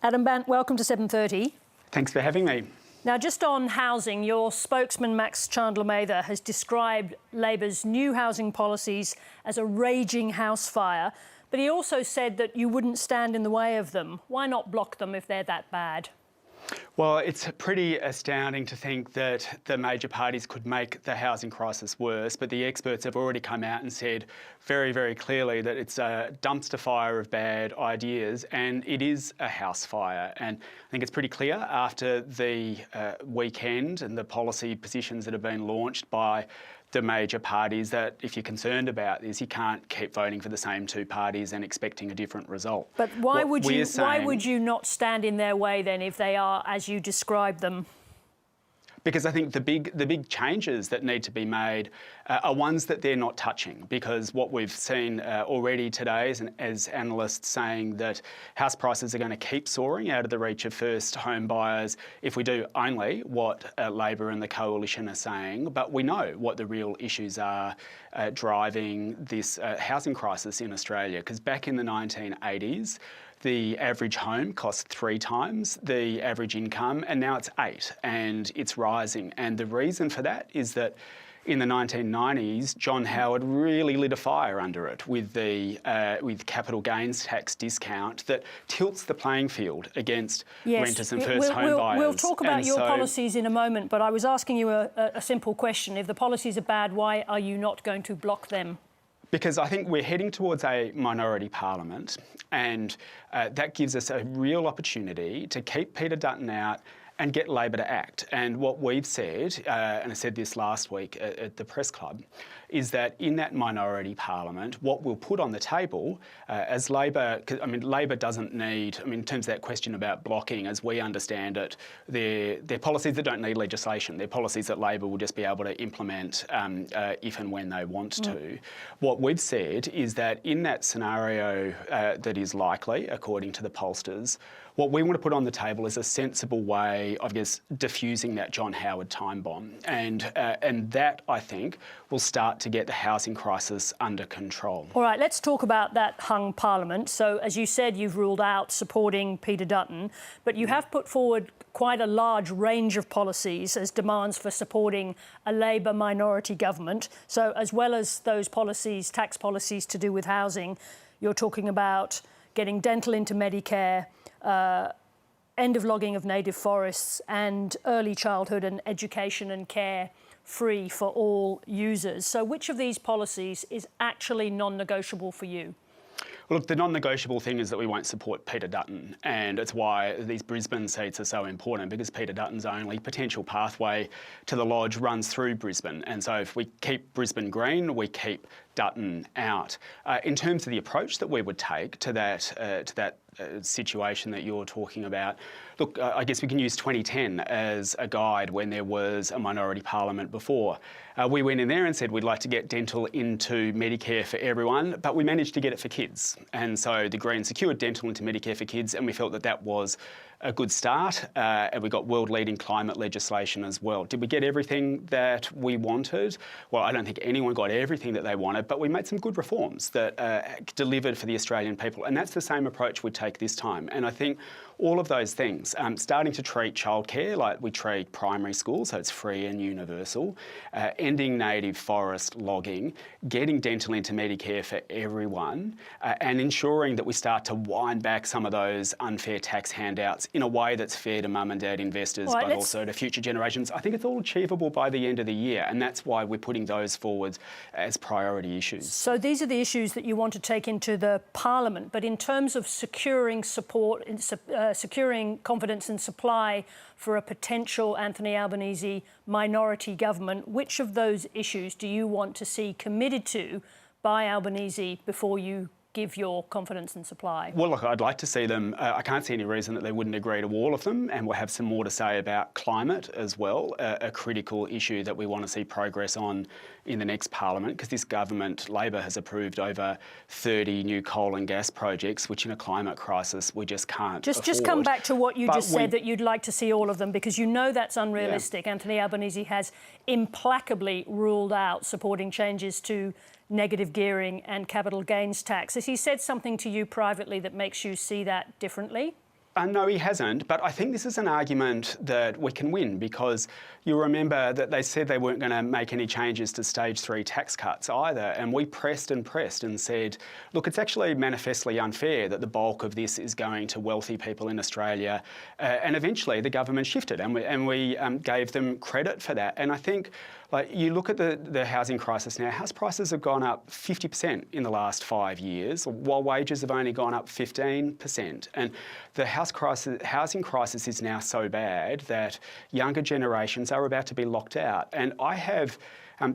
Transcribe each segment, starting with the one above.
Adam Bandt, welcome to 7:30. Thanks for having me. Now, just on housing, your spokesman, Max Chandler-Mather, has described Labor's new housing policies as a raging house fire, but he also said that you wouldn't stand in the way of them. Why not block them if they're that bad? Well, it's pretty astounding to think that the major parties could make the housing crisis worse, but the experts have already come out and said very, very clearly that it's a dumpster fire of bad ideas, and it is a house fire. And I think it's pretty clear after the weekend and the policy positions that have been launched by the major parties that if you're concerned about this, you can't keep voting for the same two parties and expecting a different result. But why would you not stand in their way then if they are as you describe them? Because I think the big changes that need to be made are ones that they're not touching. Because what we've seen already today is as analysts saying that house prices are going to keep soaring out of the reach of first home buyers if we do only what Labor and the Coalition are saying. But we know what the real issues are driving this housing crisis in Australia. Because back in the 1980s, the average home cost 3 times the average income, and now it's 8, and it's rising. And the reason for that is that in the 1990s, John Howard really lit a fire under it with the capital gains tax discount that tilts the playing field against renters and first home buyers. We'll talk about your policies in a moment, but I was asking you a simple question. If the policies are bad, why are you not going to block them? Because I think we're heading towards a minority parliament, and that gives us a real opportunity to keep Peter Dutton out and get Labor to act. And what we've said, and I said this last week at the press club, is that in that minority parliament, what we'll put on the table as Labor, I mean, Labor doesn't need, I mean, in terms of that question about blocking, as we understand it, they're policies that don't need legislation. They're policies that Labor will just be able to implement if and when they want to. What we've said is that in that scenario that is likely, according to the pollsters, what we want to put on the table is a sensible way of, I guess, diffusing that John Howard time bomb. And that, I think, will start to get the housing crisis under control. All right, let's talk about that hung parliament. So, as you said, you've ruled out supporting Peter Dutton, but you have put forward quite a large range of policies as demands for supporting a Labor minority government. So, as well as those policies, tax policies to do with housing, you're talking about getting dental into Medicare, end of logging of native forests, and early childhood and education and care free for all users. So which of these policies is actually non-negotiable for you? Well, look, the non-negotiable thing is that we won't support Peter Dutton, and it's why these Brisbane seats are so important, because Peter Dutton's only potential pathway to the Lodge runs through Brisbane. And so if we keep Brisbane green, we keep Dutton out. In terms of the approach that we would take to that situation that you're talking about, look, I guess we can use 2010 as a guide when there was a minority parliament before. We went in there and said we'd like to get dental into Medicare for everyone, but we managed to get it for kids. And so the Greens secured dental into Medicare for kids, and we felt that that was a good start, and we got world-leading climate legislation as well. Did we get everything that we wanted? Well, I don't think anyone got everything that they wanted, but we made some good reforms that delivered for the Australian people, and that's the same approach we take this time. And I think all of those things, starting to treat childcare like we treat primary school, so it's free and universal, ending native forest logging, getting dental into Medicare for everyone, and ensuring that we start to wind back some of those unfair tax handouts in a way that's fair to mum and dad investors, but also to future generations. I think it's all achievable by the end of the year, and that's why we're putting those forward as priority issues. So these are the issues that you want to take into the Parliament, but in terms of securing support, securing confidence and supply for a potential Anthony Albanese minority government, which of those issues do you want to see committed to by Albanese before you give your confidence and supply? Well, look, I'd like to see them. I can't see any reason that they wouldn't agree to all of them, and we'll have some more to say about climate as well, a critical issue that we want to see progress on in the next parliament, because this government, Labor, has approved over 30 new coal and gas projects, which in a climate crisis we just can't afford. Just come back to what you just said, that you'd like to see all of them, because you know that's unrealistic. Yeah. Anthony Albanese has implacably ruled out supporting changes to negative gearing and capital gains tax. Has he said something to you privately that makes you see that differently? No, he hasn't, but I think this is an argument that we can win because you remember that they said they weren't going to make any changes to stage 3 tax cuts either, and we pressed and said, look, it's actually manifestly unfair that the bulk of this is going to wealthy people in Australia, and eventually the government shifted, and we gave them credit for that. And I think, like, you look at the housing crisis now, house prices have gone up 50% in the last 5 years, while wages have only gone up 15%. And the housing crisis is now so bad that younger generations are about to be locked out. And I have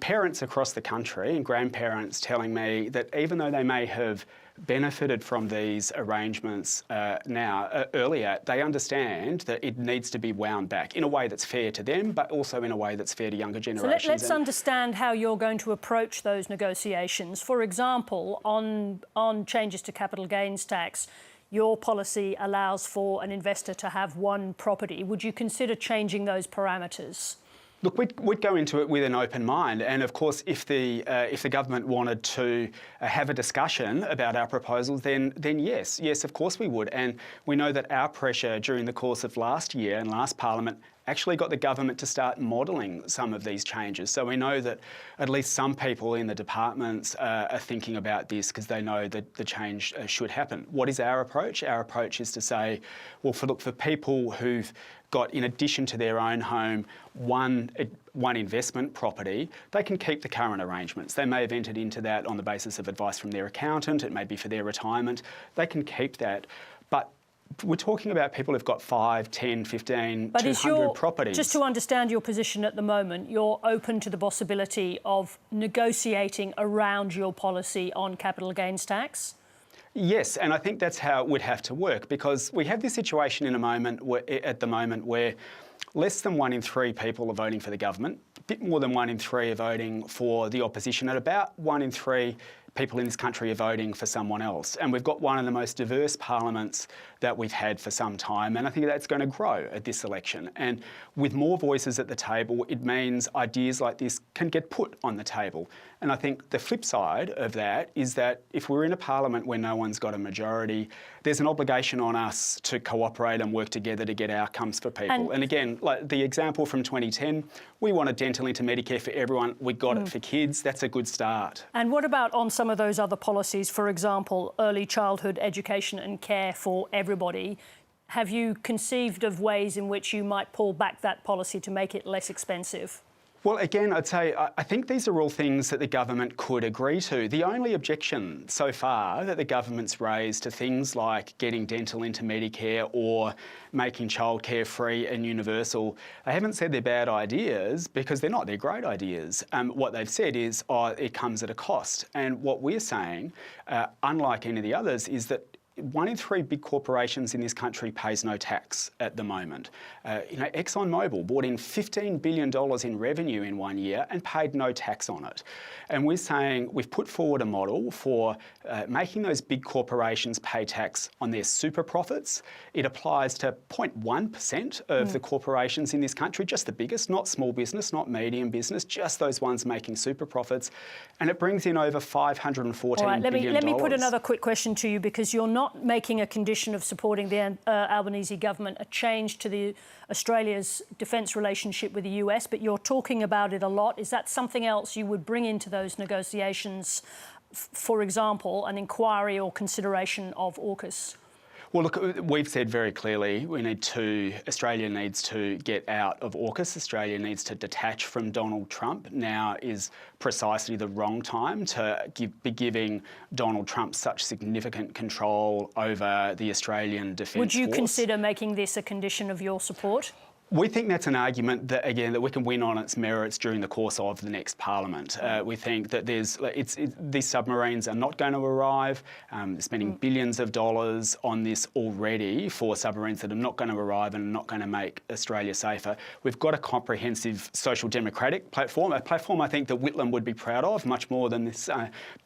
parents across the country and grandparents telling me that even though they may have benefited from these arrangements earlier, they understand that it needs to be wound back in a way that's fair to them, but also in a way that's fair to younger generations. So let's understand how you're going to approach those negotiations. For example, on changes to capital gains tax, your policy allows for an investor to have one property. Would you consider changing those parameters? Look, we'd go into it with an open mind, and of course, if the government wanted to have a discussion about our proposals, then yes, of course we would. And we know that our pressure during the course of last year and last Parliament actually got the government to start modelling some of these changes. So we know that at least some people in the departments are thinking about this because they know that the change should happen. What is our approach? Our approach is to say, well, for people who've got, in addition to their own home, one investment property, they can keep the current arrangements. They may have entered into that on the basis of advice from their accountant. It may be for their retirement. They can keep that. But we're talking about people who've got 5, 10, 15, 200 properties. Just to understand your position at the moment, you're open to the possibility of negotiating around your policy on capital gains tax? Yes, and I think that's how it would have to work, because we have this situation at the moment where less than 1 in 3 people are voting for the government, a bit more than 1 in 3 are voting for the opposition, and about 1 in 3 people in this country are voting for someone else. And we've got one of the most diverse parliaments that we've had for some time, and I think that's going to grow at this election. And with more voices at the table, it means ideas like this can get put on the table. And I think the flip side of that is that if we're in a parliament where no one's got a majority, there's an obligation on us to cooperate and work together to get outcomes for people. And again, like the example from 2010, we wanted dental into Medicare for everyone. We got it for kids. That's a good start. And what about on some of those other policies, for example, early childhood education and care for everybody? Have you conceived of ways in which you might pull back that policy to make it less expensive? Well, again, I'd say I think these are all things that the government could agree to. The only objection so far that the government's raised to things like getting dental into Medicare or making childcare free and universal, they haven't said they're bad ideas, because they're not. They're great ideas. What they've said is, it comes at a cost. And what we're saying, unlike any of the others, is that 1 in 3 big corporations in this country pays no tax at the moment. ExxonMobil brought in $15 billion in revenue in 1 year and paid no tax on it. And we're saying we've put forward a model for making those big corporations pay tax on their super profits. It applies to 0.1% of the corporations in this country, just the biggest, not small business, not medium business, just those ones making super profits. And it brings in over $514 billion. Let me put another quick question to you, because you're not making a condition of supporting the Albanese government a change to Australia's defence relationship with the US, but you're talking about it a lot. Is that something else you would bring into those negotiations? For example, an inquiry or consideration of AUKUS? Well, look, we've said very clearly Australia needs to get out of AUKUS. Australia needs to detach from Donald Trump. Now is precisely the wrong time to be giving Donald Trump such significant control over the Australian Defence Force. Would you consider making this a condition of your support? We think that's an argument that, again, that we can win on its merits during the course of the next Parliament. We think that these submarines are not going to arrive. Spending billions of dollars on this already for submarines that are not going to arrive and not going to make Australia safer. We've got a comprehensive social democratic platform, a platform I think that Whitlam would be proud of, much more than this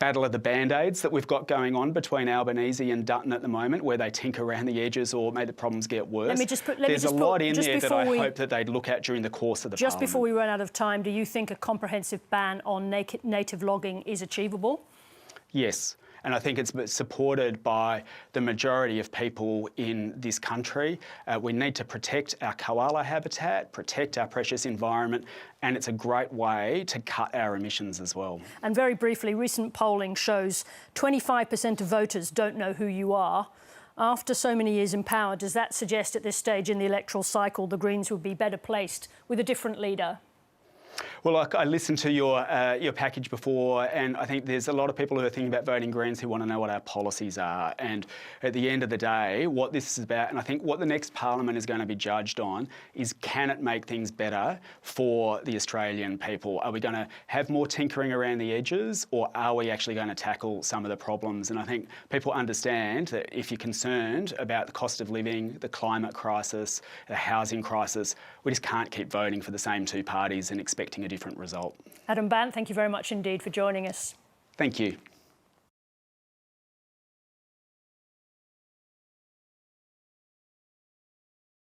battle of the Band-Aids that we've got going on between Albanese and Dutton at the moment, where they tinker around the edges or make the problems get worse. There's a lot in there that I hope that they'd look at during the course of the Parliament. Just before we run out of time, do you think a comprehensive ban on native logging is achievable? Yes. And I think it's supported by the majority of people in this country. We need to protect our koala habitat, protect our precious environment, and it's a great way to cut our emissions as well. And very briefly, recent polling shows 25% of voters don't know who you are. After so many years in power, does that suggest at this stage in the electoral cycle the Greens would be better placed with a different leader? Well, I listened to your package before, and I think there's a lot of people who are thinking about voting Greens who want to know what our policies are. And at the end of the day, what this is about, and I think what the next Parliament is going to be judged on, is can it make things better for the Australian people? Are we going to have more tinkering around the edges, or are we actually going to tackle some of the problems? And I think people understand that if you're concerned about the cost of living, the climate crisis, the housing crisis, we just can't keep voting for the same two parties and expecting a different result. Adam Bandt, thank you very much indeed for joining us. Thank you.